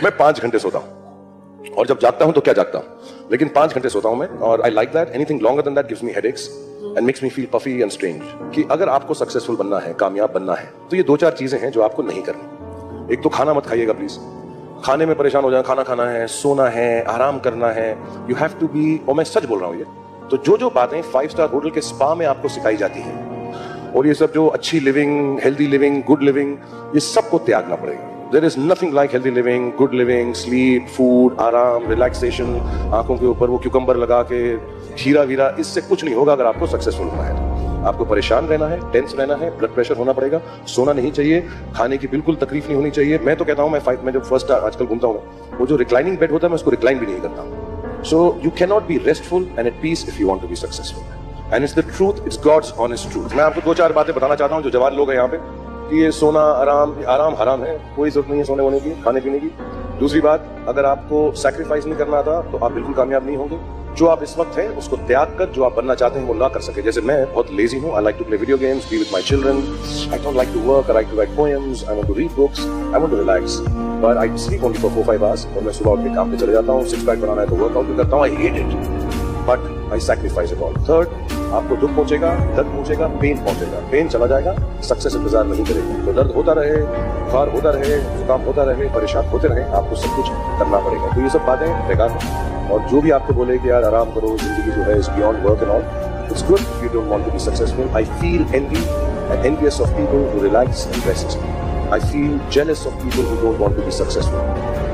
मैं 5 घंटे सोता हूँ और जब जागता हूँ तो क्या जागता हूँ, लेकिन 5 घंटे सोता हूँ मैं। और I like that. Anything longer than that gives me headaches and makes me feel puffy and strange. कि अगर आपको सक्सेसफुल बनना है, कामयाब बनना है, तो ये 2-4 चीजें हैं जो आपको नहीं करनी। एक तो खाना मत खाइएगा प्लीज। खाने में परेशान हो जाए, खाना खाना है, सोना है, आराम करना है। यू हैव टू बी, और मैं सच बोल रहा हूँ ये, तो जो बातें 5 स्टार होटल के स्पा में आपको सिखाई जाती हैं, और ये सब जो अच्छी living, healthy living, good living, ये सबको त्यागना पड़ेगा। There is nothing like healthy living, good living, sleep, food, आराम, relaxation, आंखों के ऊपर वो क्यूकम्बर लगा के हीरा वीरा, इससे कुछ नहीं होगा। अगर आपको सक्सेसफुल होना है, आपको परेशान रहना है, टेंस रहना है, ब्लड प्रेशर होना पड़ेगा, सोना नहीं चाहिए, खाने की बिल्कुल तकलीफ नहीं होनी चाहिए। मैं तो कहता हूँ, मैं जो फर्स्ट आजकल घूमता हूँ, वो जो रिक्लाइनिंग बेड होता है, मैं उसको रिक्लाइन भी नहीं करता। So you can not be restful and at peace if you want to be successful. And it's the truth, it's God's honest truth. मैं आपको 2-4 बातें बताना चाहता हूँ जो जवान लोग हैं यहाँ पे, कि ये सोना आराम हराम है, कोई जरूरत नहीं है सोने वोने की, खाने पीने की। दूसरी बात, अगर आपको सैक्रिफाइस नहीं करना आता तो आप बिल्कुल कामयाब नहीं होंगे। जो आप इस वक्त हैं उसको त्याग कर जो आप बनना चाहते हैं वो ना कर सके। जैसे मैं बहुत लेजी हूँ, I like to play video games, be with my children, I don't like to work, I like to write poems, I want to read books, I want to relax, but I sleep only for 4-5 hours. और मैं सुबह उठ के काम पे चले जाता हूँ, 6 पैक बनाना है तो वर्कआउट भी करता हूँ, I hate it, but I sacrifice it all. Third, आपको दुख पहुंचेगा, दर्द पहुंचेगा, पेन पहुंचेगा, पेन चला जाएगा, सक्सेस इंतजार नहीं करेगी। तो दर्द होता रहे, बुखार होता रहे, जुकाम होता रहे, परेशान होते रहे, आपको सब कुछ करना पड़ेगा। तो ये सब बातें बेकार हैं। और जो भी आपको बोले कि यार आराम करो, जिंदगी जो है is beyond work and all, it's good if you don't want to be successful. I feel envy and envious of people who relax and rest. I feel jealous of people who don't want to be successful,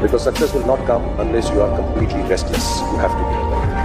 because success will not come unless you are completely restless. You have to be.